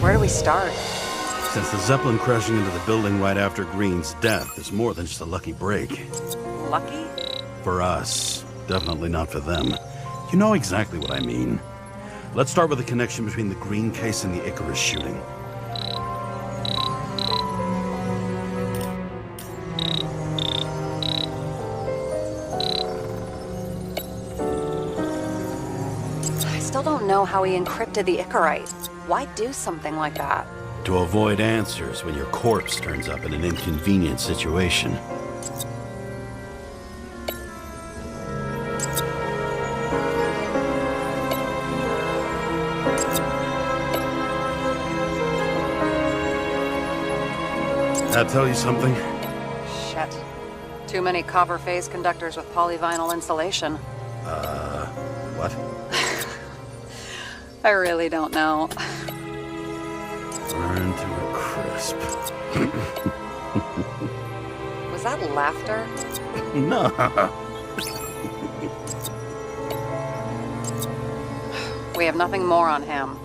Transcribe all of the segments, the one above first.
Where do we start? Since the Zeppelin crashing into the building right after Green's death is more than just a lucky break. Lucky? For us. Definitely not for them. You know exactly what I mean. Let's start with the connection between the Green case and the Icarus shooting. I still don't know how he encrypted the Icarite. Why do something like that? To avoid answers when your corpse turns up in an inconvenient situation. That tell you something? Shit. Too many copper phase conductors with polyvinyl insulation. What? I really don't know. Burn to a crisp. Was that laughter? No. We have nothing more on him.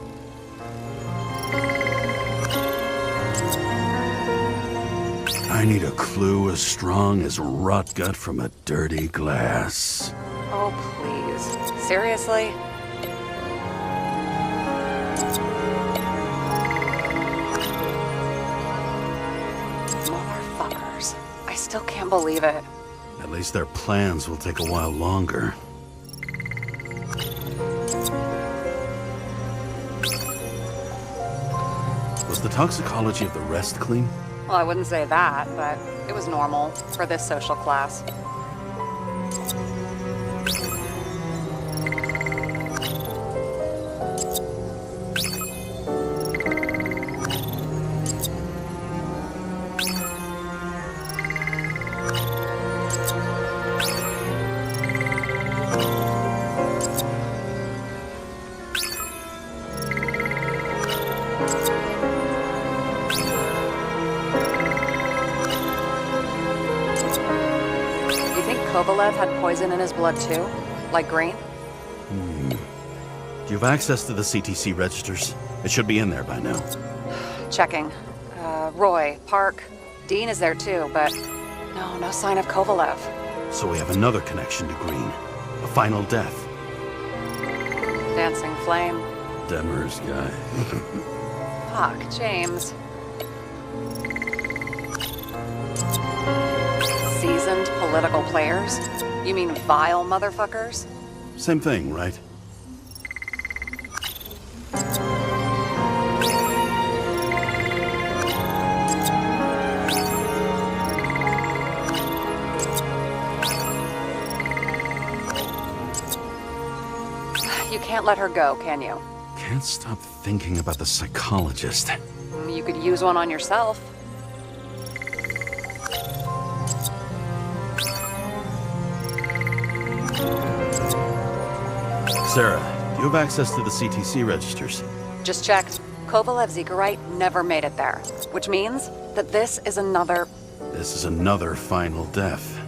I need a clue as strong as rot gut from a dirty glass. Oh, please. Seriously? Motherfuckers. I still can't believe it. At least their plans will take a while longer. Was the toxicology of the rest clean? Well, I wouldn't say that, but it was normal for this social class. Kovalev had poison in his blood too? Like Green? Do you have access to the CTC registers? It should be in there by now. Checking. Roy, Park, Dean is there too, but no sign of Kovalev. So we have another connection to Green. A final death. Dancing flame. Demers guy. Fuck, James. Seasoned political players? You mean vile motherfuckers? Same thing, right? You can't let her go, can you? Can't stop thinking about the psychologist. You could use one on yourself. Sarah, do you have access to the CTC registers? Just checked. Kovalev's Icarite never made it there, which means that this is another final death.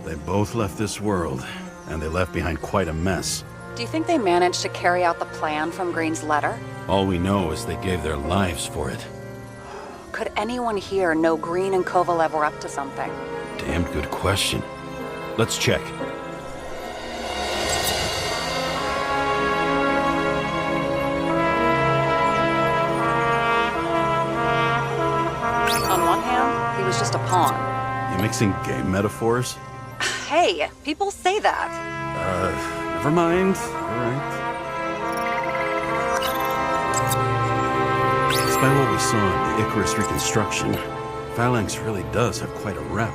They both left this world, and they left behind quite a mess. Do you think they managed to carry out the plan from Green's letter? All we know is they gave their lives for it. Could anyone here know Green and Kovalev were up to something? Damn good question. Let's check. On one hand, he was just a pawn. You mixing game metaphors? Hey, people say that. Never mind. All right. Despite what we saw in the Icarus reconstruction, Phalanx really does have quite a rep.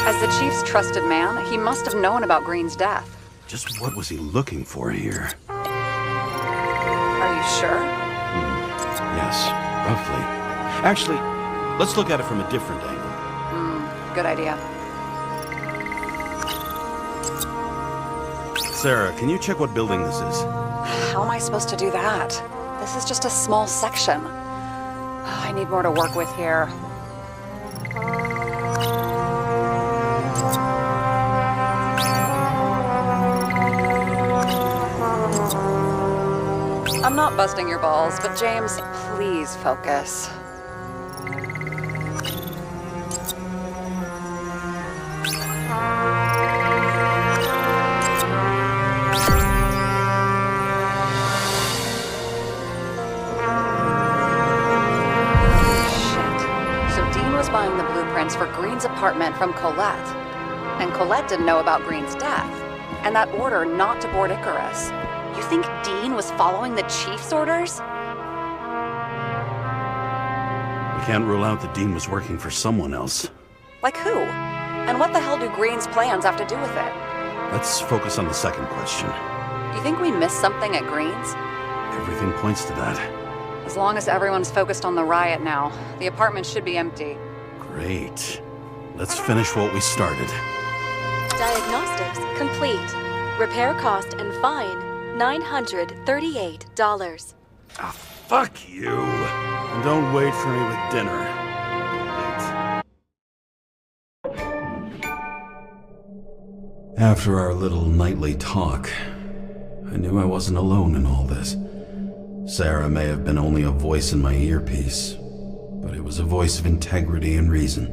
As the Chief's trusted man, he must have known about Green's death. Just what was he looking for here? Are you sure? Yes, roughly. Actually, let's look at it from a different angle. Good idea. Sarah, can you check what building this is? How am I supposed to do that? This is just a small section. I need more to work with here. not busting your balls, but James, please focus. Buying the blueprints for Green's apartment from Colette. And Colette didn't know about Green's death, and that order not to board Icarus. You think Dean was following the Chief's orders? We can't rule out that Dean was working for someone else. Like who? And what the hell do Green's plans have to do with it? Let's focus on the second question. You think we missed something at Green's? Everything points to that. As long as everyone's focused on the riot now, the apartment should be empty. Great. Let's finish what we started. Diagnostics complete. Repair cost and fine, $938. Ah, fuck you. And don't wait for me with dinner. After our little nightly talk, I knew I wasn't alone in all this. Sarah may have been only a voice in my earpiece, but it was a voice of integrity and reason,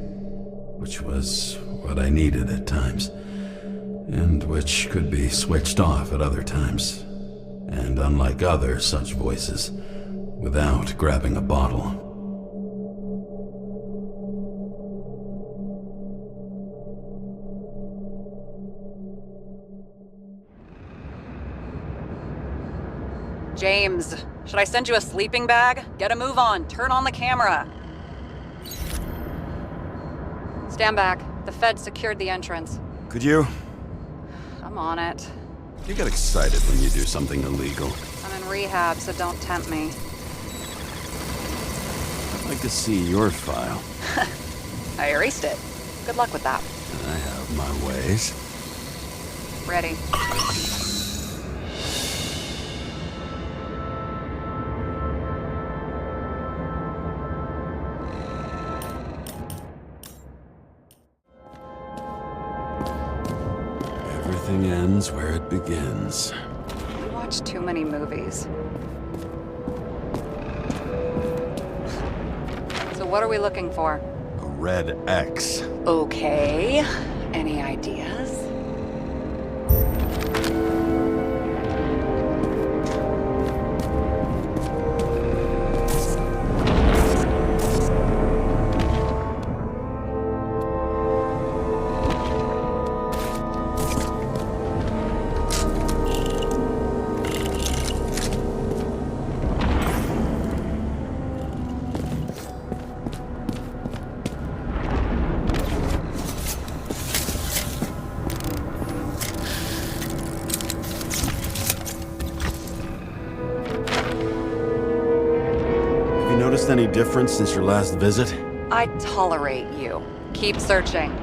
which was what I needed at times, and which could be switched off at other times, and unlike other such voices, without grabbing a bottle. James, should I send you a sleeping bag? Get a move on, turn on the camera. Stand back. The Fed secured the entrance. Could you? I'm on it. You get excited when you do something illegal. I'm in rehab, so don't tempt me. I'd like to see your file. I erased it. Good luck with that. I have my ways. Ready. Everything ends where it begins. You watch too many movies. So what are we looking for? A red X. Okay. Any ideas? Any difference since your last visit? I tolerate you. Keep searching.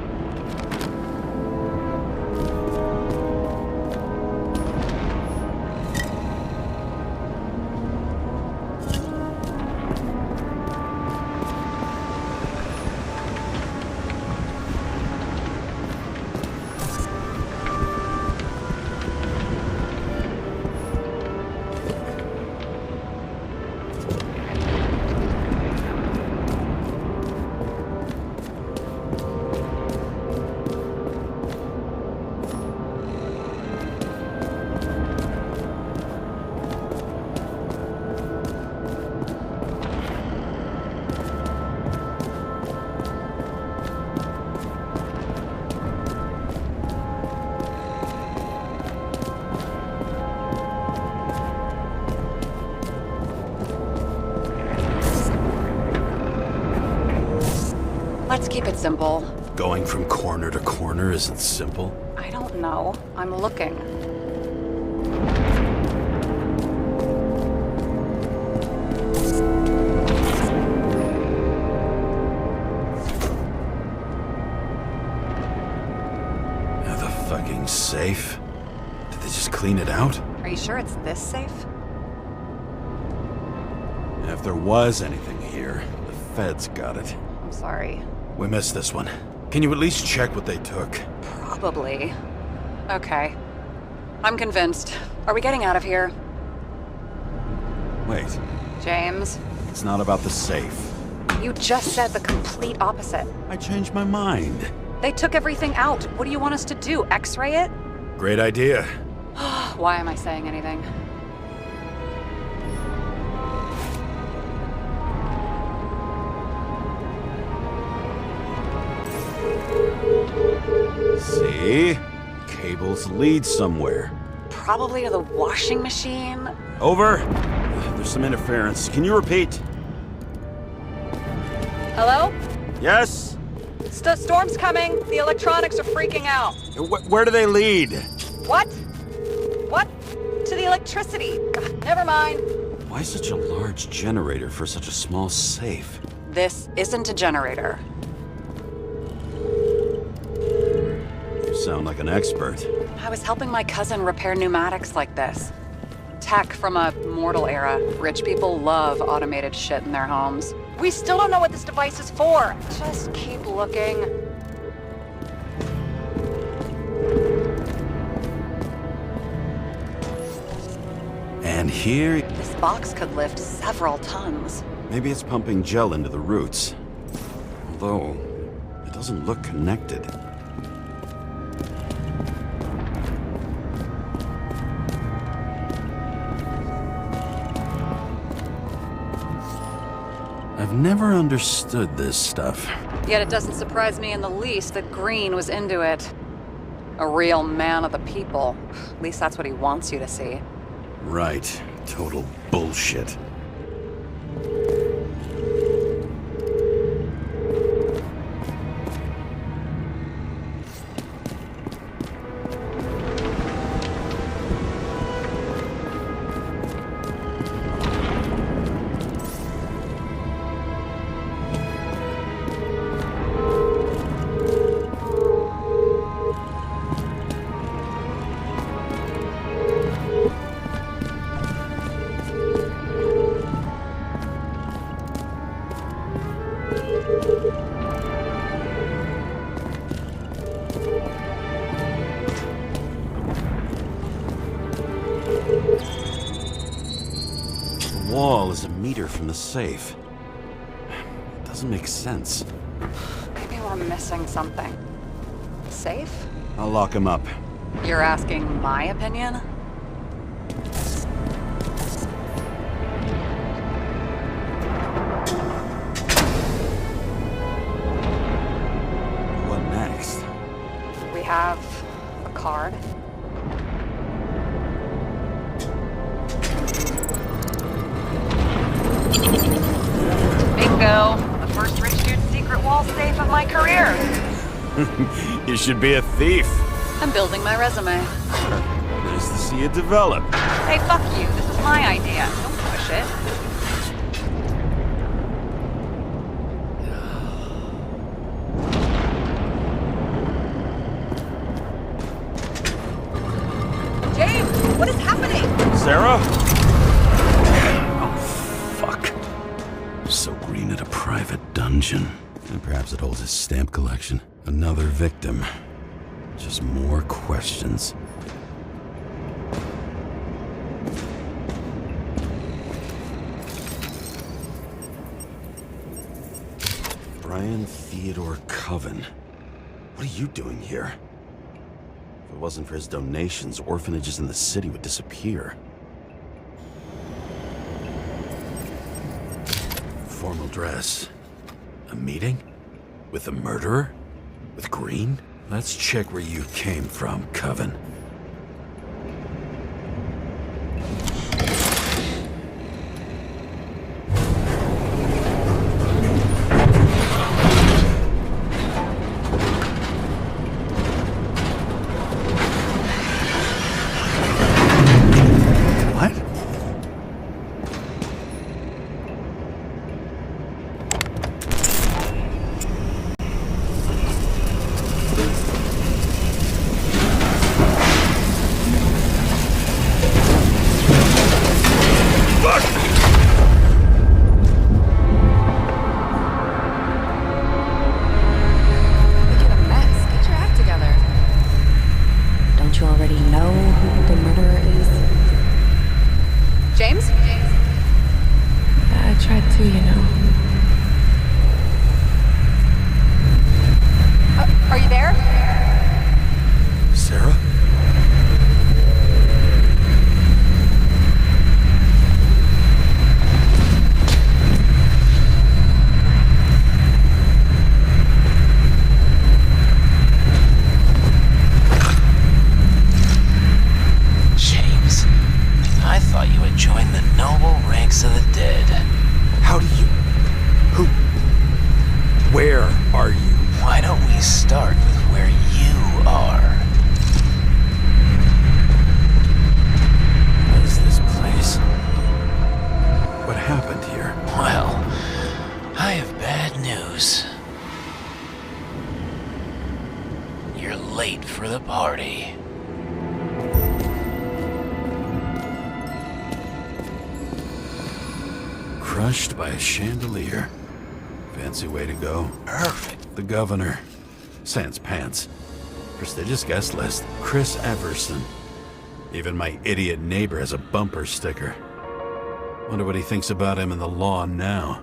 Let's keep it simple. Going from corner to corner isn't simple. I don't know. I'm looking. The fucking safe? Did they just clean it out? Are you sure it's this safe? If there was anything here, the feds got it. I'm sorry. We missed this one. Can you at least check what they took? Probably. Okay. I'm convinced. Are we getting out of here? Wait, James, it's not about the safe. you just said the complete opposite. I changed my mind. They took everything out. What do you want us to do? X-ray it? Great idea. Why am I saying anything? See? Cables lead somewhere. Probably to the washing machine. Over. There's some interference. Can you repeat? Hello? Yes? Storm's coming. The electronics are freaking out. Where do they lead? What? What? To the electricity. Never mind. Why such a large generator for such a small safe? This isn't a generator. You sound like an expert. I was helping my cousin repair pneumatics like this. Tech from a mortal era. Rich people love automated shit in their homes. We still don't know what this device is for. Just keep looking. And here... This box could lift several tons. Maybe it's pumping gel into the roots. Although, it doesn't look connected. I've never understood this stuff. Yet it doesn't surprise me in the least that Green was into it. A real man of the people. At least that's what he wants you to see. Right. Total bullshit. The wall is a meter from the safe. It doesn't make sense. Maybe we're missing something. Safe? I'll lock him up. You're asking my opinion? What next? We have a card. Bingo! The first rich dude's secret wall safe of my career. You should be a thief. I'm building my resume. Nice to see you develop. Hey, fuck you. This is my idea. Don't push it. James, what is happening? Sarah? Oh, fuck. So Green at a private dungeon. And perhaps it holds his stamp collection. Another victim. Just more questions. Brian Theodore Coven. What are you doing here? If it wasn't for his donations, orphanages in the city would disappear. Formal dress. A meeting? With the murderer? With Green? Let's check where you came from, Coven. What? the party. Crushed by a chandelier. Fancy way to go. Perfect. The governor. Sans pants. Prestigious guest list. Chris Everson. Even my idiot neighbor has a bumper sticker. Wonder what he thinks about him in the law now.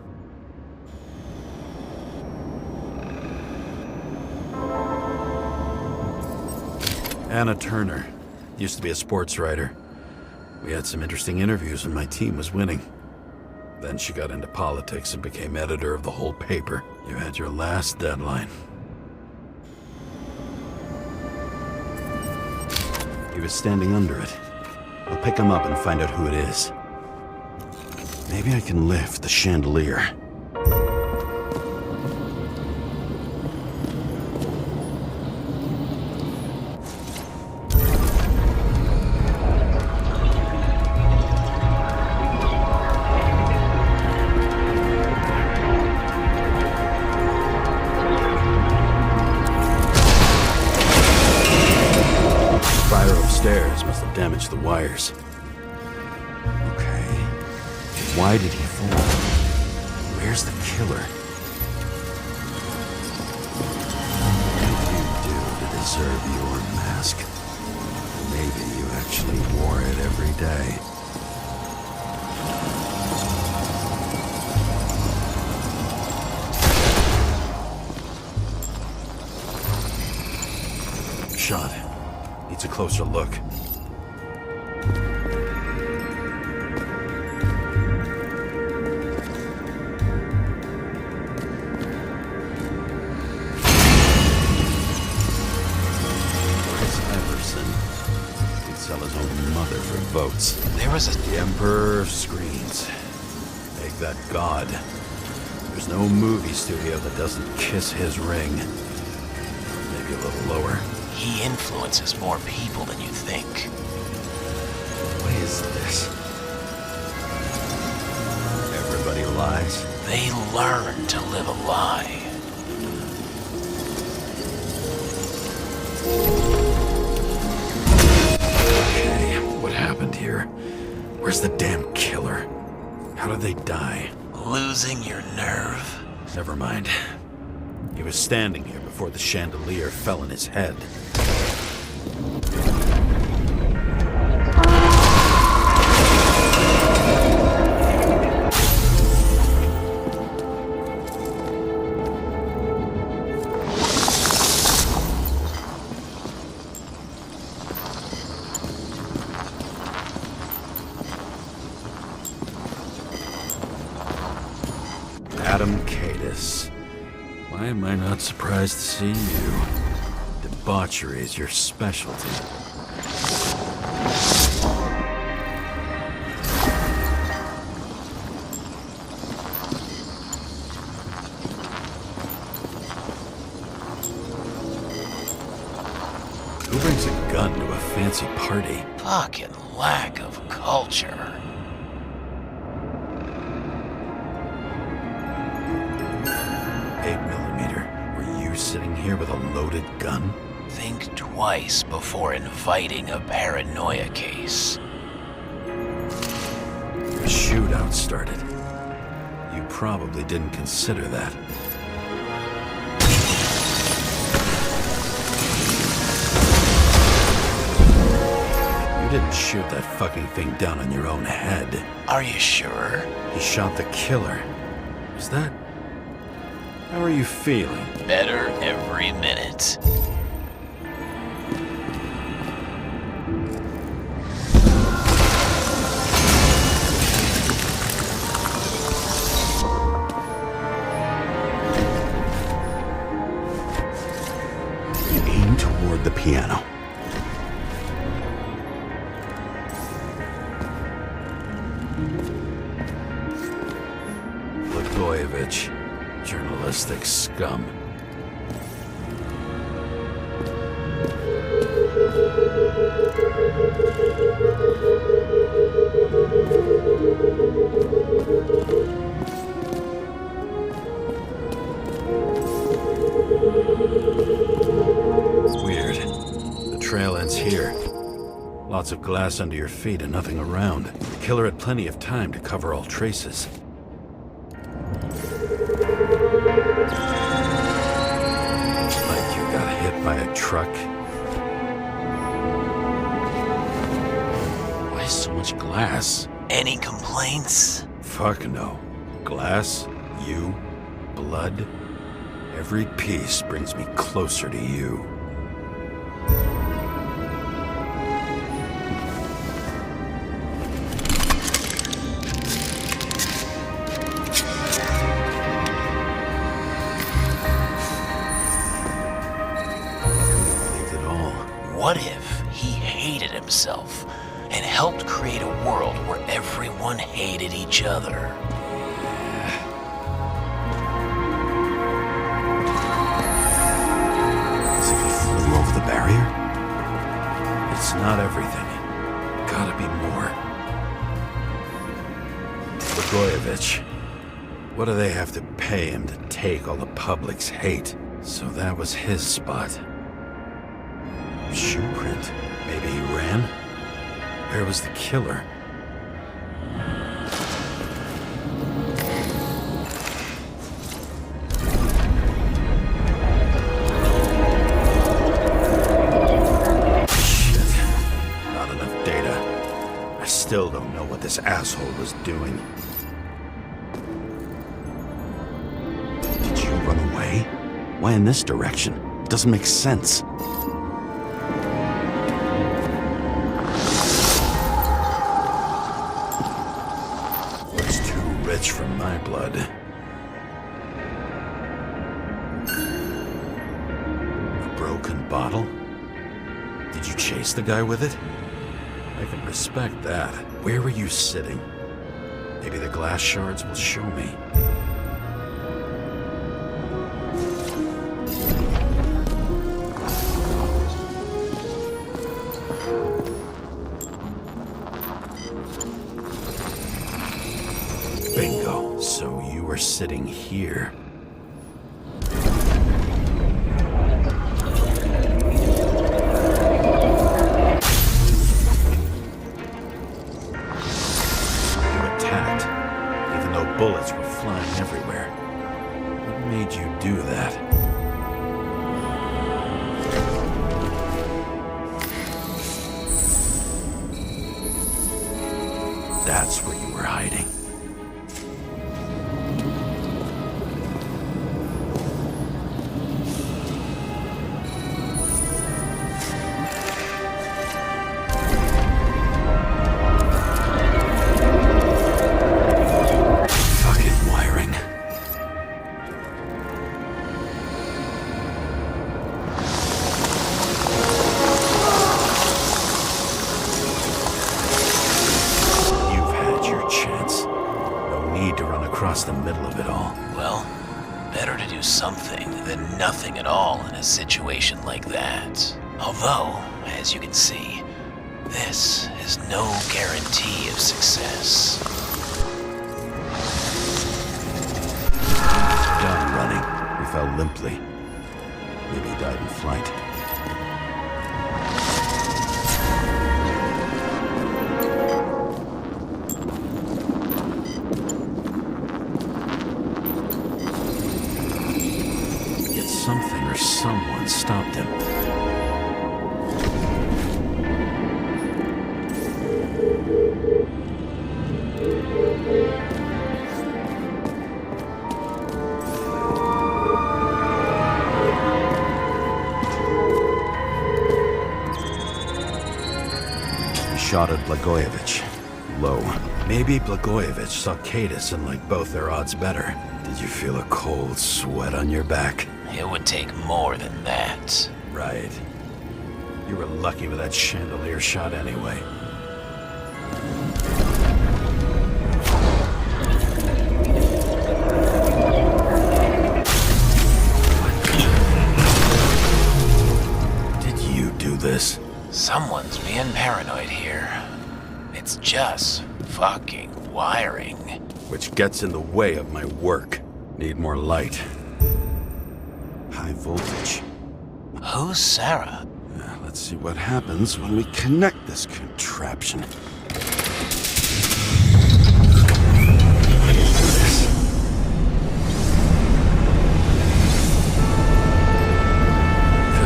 Anna Turner. Used to be a sports writer. We had some interesting interviews when my team was winning. Then she got into politics and became editor of the whole paper. You had your last deadline. He was standing under it. I'll pick him up and find out who it is. Maybe I can lift the chandelier. Damage the wires. Okay. Why did he fall? Where's the killer? What did you do to deserve your mask? Maybe you actually wore it every day. Shot. Needs a closer look. Votes. There was The Emperor of Screens. Make that god. There's no movie studio that doesn't kiss his ring. Maybe a little lower. He influences more people than you think. What is this? Everybody lies. They learn to live a lie. What happened here? Where's the damn killer? How did they die? Losing your nerve? Never mind. He was standing here before the chandelier fell on his head. Why am I not surprised to see you? Debauchery is your specialty. Who brings a gun to a fancy party? Fucking lack of culture. 8mm. Were you sitting here with a loaded gun? Think twice before inviting a paranoia case. A shootout started. You probably didn't consider that. You didn't shoot that fucking thing down on your own head. Are you sure? He shot the killer. Is that... How are you feeling? Better every minute. Aim toward the piano. Blagojevich. Journalistic scum. Weird. trail ends here. Lots of glass under your feet and nothing around. The killer had plenty of time to cover all traces. Like you got hit by a truck. Why so much glass? Any complaints? Fuck no. Glass, you, blood. Every piece brings me closer to you. What if he hated himself and helped create a world where everyone hated each other? As if he flew over the barrier? It's not everything. Gotta be more. Blagojevich. What do they have to pay him to take all the public's hate? So that was his spot. Shoe print. Maybe he ran? Where was the killer? Shit. Not enough data. I still don't know what this asshole was doing. Did you run away? Why in this direction? It doesn't make sense. From my blood. A broken bottle? Did you chase the guy with it? I can respect that. Where were you sitting? Maybe the glass shards will show me. Bingo. So you were sitting here. You attacked, even though bullets were flying everywhere. What made you do that? That's where you were hiding. Across the middle of it all. Well, better to do something than nothing at all in a situation like that. Although, as you can see, this is no guarantee of success. Done running. He fell limply. Maybe he died in flight. Something or someone stopped him. He shot at Blagojevich. Low. Maybe Blagojevich saw Cadis and liked both their odds better. Did you feel a cold sweat on your back? It would take more than that. Right. You were lucky with that chandelier shot anyway. Did you do this? Someone's being paranoid here. It's just fucking wiring. Which gets in the way of my work. Need more light. High voltage. Who's Sarah? Let's see what happens when we connect this contraption. Couldn't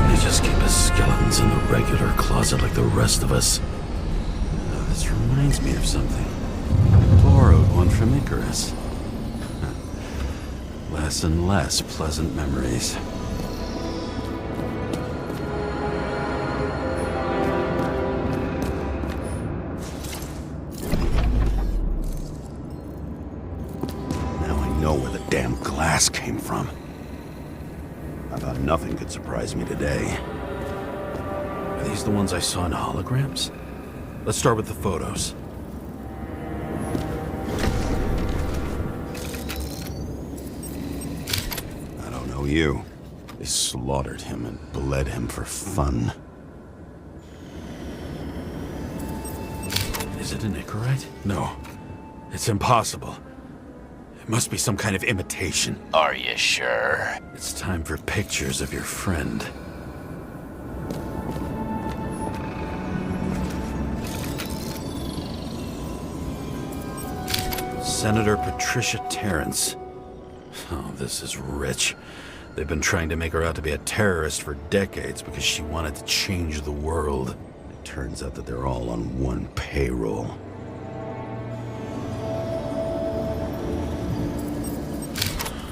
he just keep his skeletons in the regular closet like the rest of us? This reminds me of something. Borrowed one from Icarus. Less and less pleasant memories. Now I know where the damn glass came from. I thought nothing could surprise me today. Are these the ones I saw in holograms? Let's start with the photos. I don't know you. They slaughtered him and bled him for fun. Is it an Icarite? No. It's impossible. It must be some kind of imitation. Are you sure? It's time for pictures of your friend. Senator Patricia Terrence. Oh, this is rich. They've been trying to make her out to be a terrorist for decades because she wanted to change the world. It turns out that they're all on one payroll.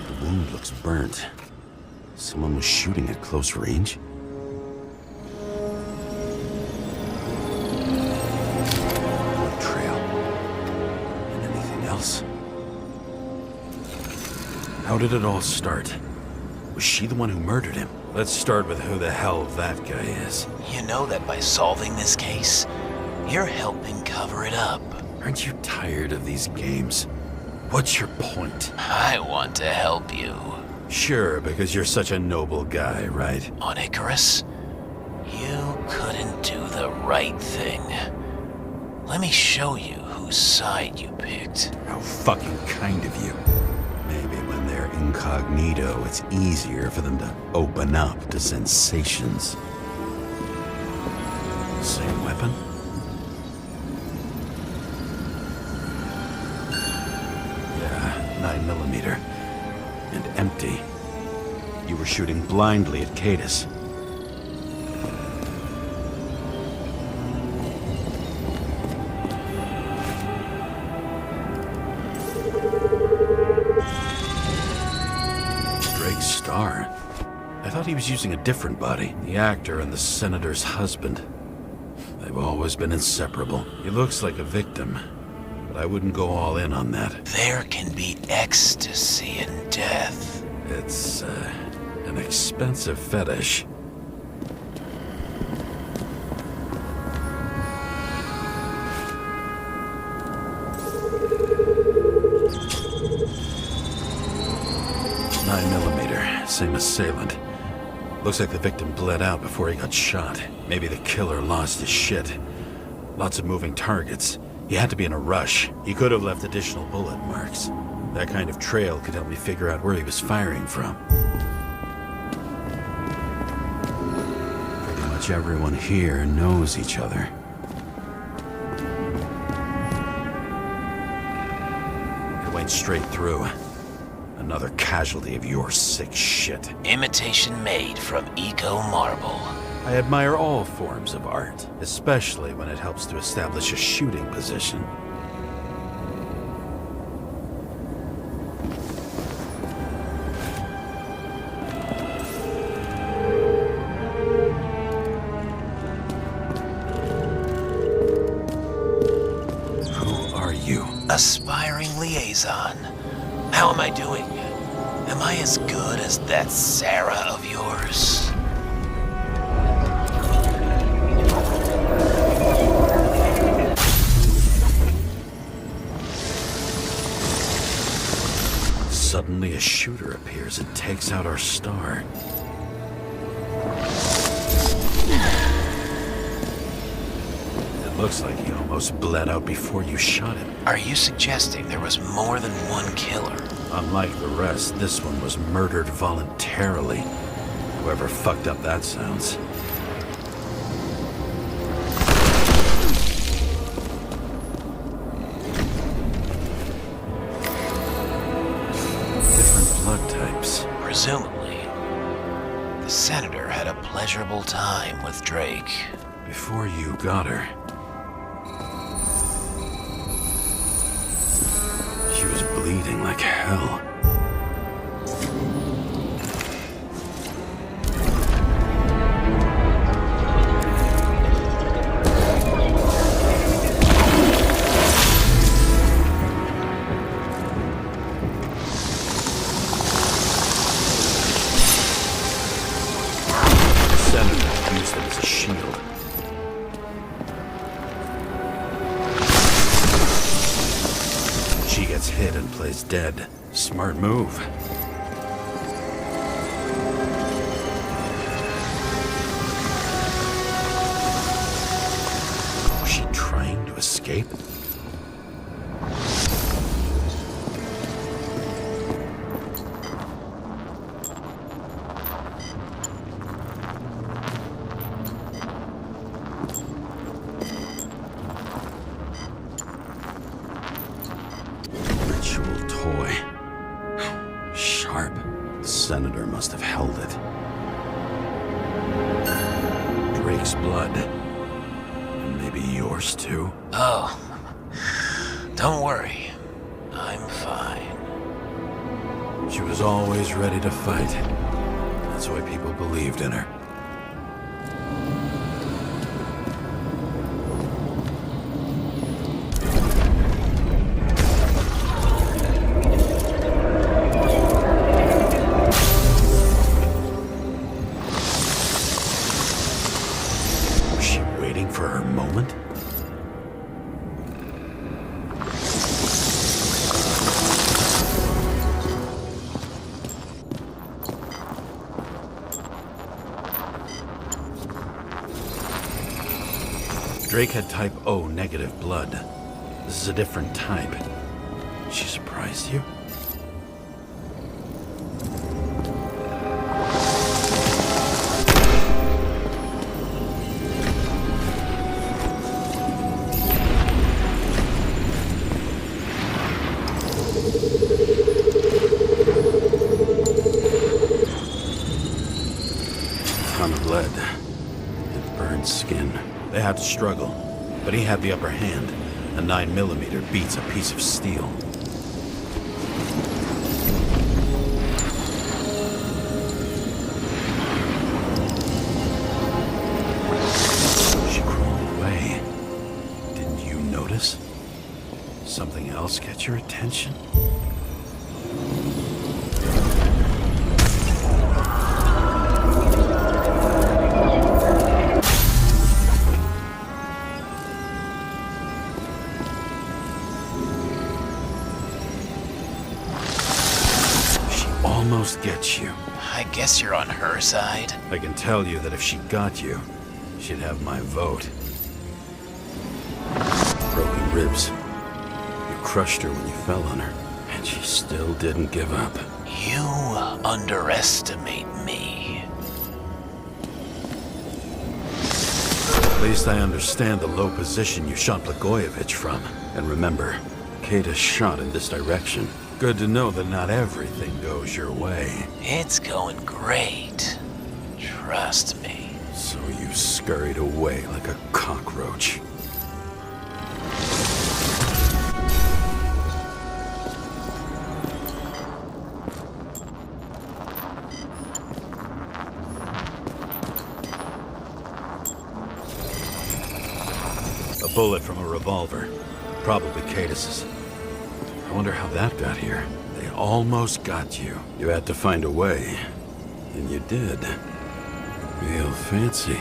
The wound looks burnt. Someone was shooting at close range. Blood trail. And anything else? How did it all start? Was she the one who murdered him? Let's start with who the hell that guy is. You know that by solving this case, you're helping cover it up. Aren't you tired of these games? What's your point? I want to help you. Sure, because you're such a noble guy, right? On Icarus, you couldn't do the right thing. Let me show you whose side you picked. How fucking kind of you. Maybe when they're incognito, it's easier for them to open up to sensations. Same weapon? Yeah, 9mm. And empty. You were shooting blindly at Cadus. Drake's star. I thought he was using a different body. The actor and the senator's husband. They've always been inseparable. He looks like a victim, but I wouldn't go all in on that. There can be ecstasy in death. It's, an expensive fetish. Same assailant. Looks like the victim bled out before he got shot. Maybe the killer lost his shit. Lots of moving targets. He had to be in a rush. He could have left additional bullet marks. That kind of trail could help me figure out where he was firing from. Pretty much everyone here knows each other. It went straight through. Another casualty of your sick shit. Imitation made from eco marble. I admire all forms of art, especially when it helps to establish a shooting position. Who are you? Aspiring liaison. How am I doing? Am I as good as that Sarah of yours? Suddenly a shooter appears and takes out our star. It looks like he almost bled out before you shot him. Are you suggesting there was more than one killer? Unlike the rest, this one was murdered voluntarily. Whoever fucked up that sounds. Presumably, the senator had a pleasurable time with Drake. Before you got her, she was bleeding like hell. Hit and plays dead. Smart move. Was she trying to escape? Senator must have held it. Drake's blood. And maybe yours too? Oh, don't worry. I'm fine. She was always ready to fight. That's why people believed in her. For her moment? Drake had type O negative blood. This is a different type. She surprised you? Lead. It burned skin. They had to struggle, but he had the upper hand. A 9mm beats a piece of steel. She crawled away. Didn't you notice? Something else get your attention? Almost gets you. I guess you're on her side. I can tell you that if she got you, she'd have my vote. Broken ribs. You crushed her when you fell on her, and she still didn't give up. You underestimate me. At least I understand the low position you shot Blagojevich from. And remember, Kata's shot in this direction. Good to know that not everything goes your way. It's going great. Trust me. So you scurried away like a cockroach. A bullet from a revolver. Probably Katis's. I wonder how that got here. They almost got you. You had to find a way. And you did. Real fancy. You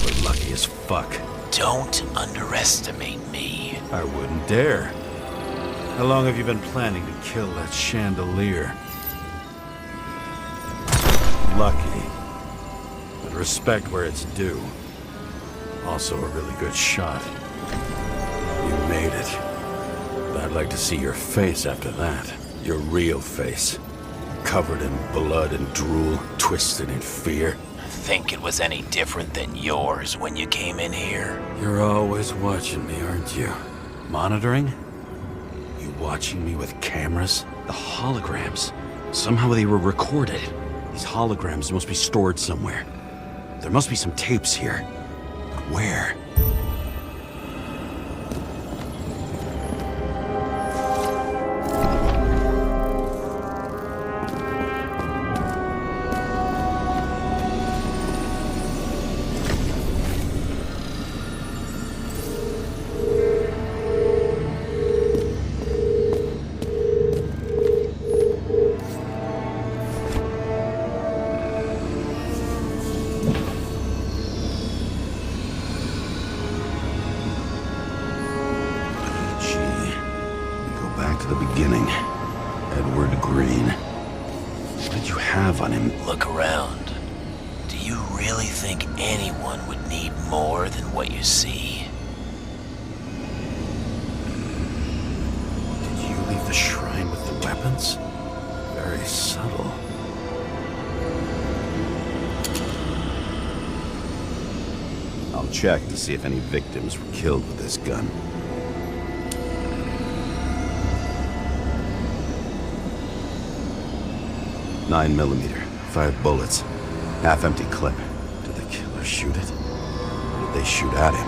were lucky as fuck. Don't underestimate me. I wouldn't dare. How long have you been planning to kill that chandelier? Lucky. But respect where it's due. Also a really good shot. You made it. But I'd like to see your face after that. Your real face. Covered in blood and drool, twisted in fear. think it was any different than yours when you came in here? You're always watching me, aren't you? Monitoring? You watching me with cameras? The holograms. Somehow they were recorded. These holograms must be stored somewhere. There must be some tapes here. But where? Look around. Do you really think anyone would need more than what you see? Did you leave the shrine with the weapons? Very subtle. I'll check to see if any victims were killed with this gun. .9mm, 5 bullets, half-empty clip. Did the killer shoot it? Or did they shoot at him?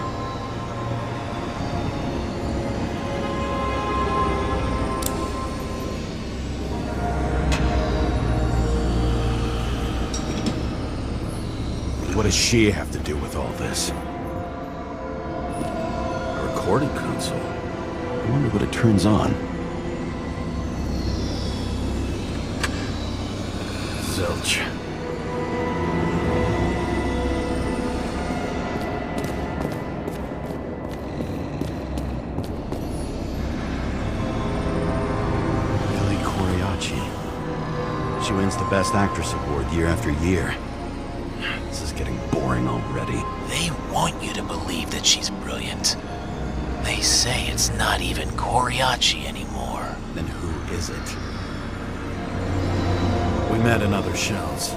What does she have to do with all this? A recording console? I wonder what it turns on. Zilch. Billy Coriacci. She wins the Best Actress award year after year. This is getting boring already. They want you to believe that she's brilliant. They say it's not even Coriacci anymore. Then who is it? We met in other shells.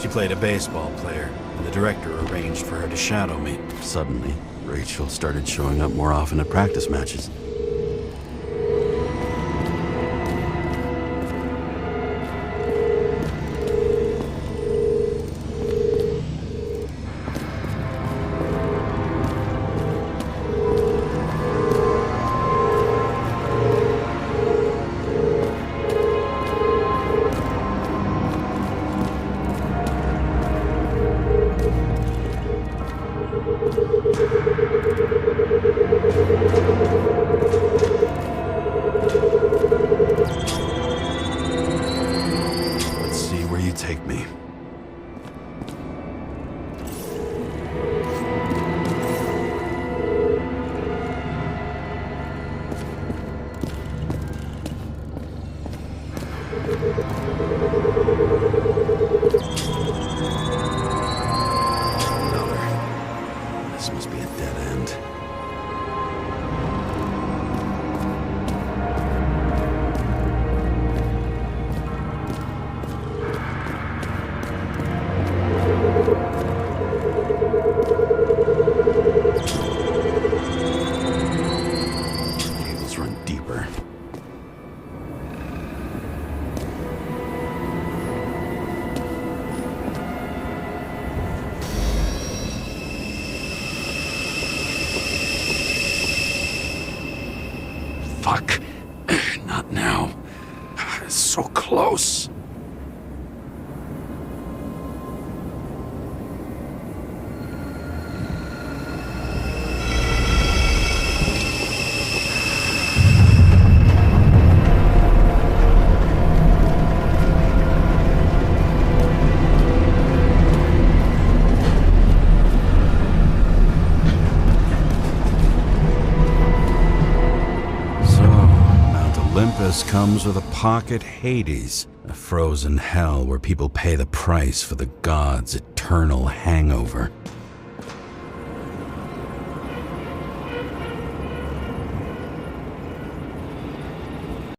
She played a baseball player, and the director arranged for her to shadow me. Suddenly, Rachel started showing up more often at practice matches. Take me. This must be a dead end. Fuck. Not now. It's so close. Olympus comes with a pocket Hades, a frozen hell where people pay the price for the gods' eternal hangover.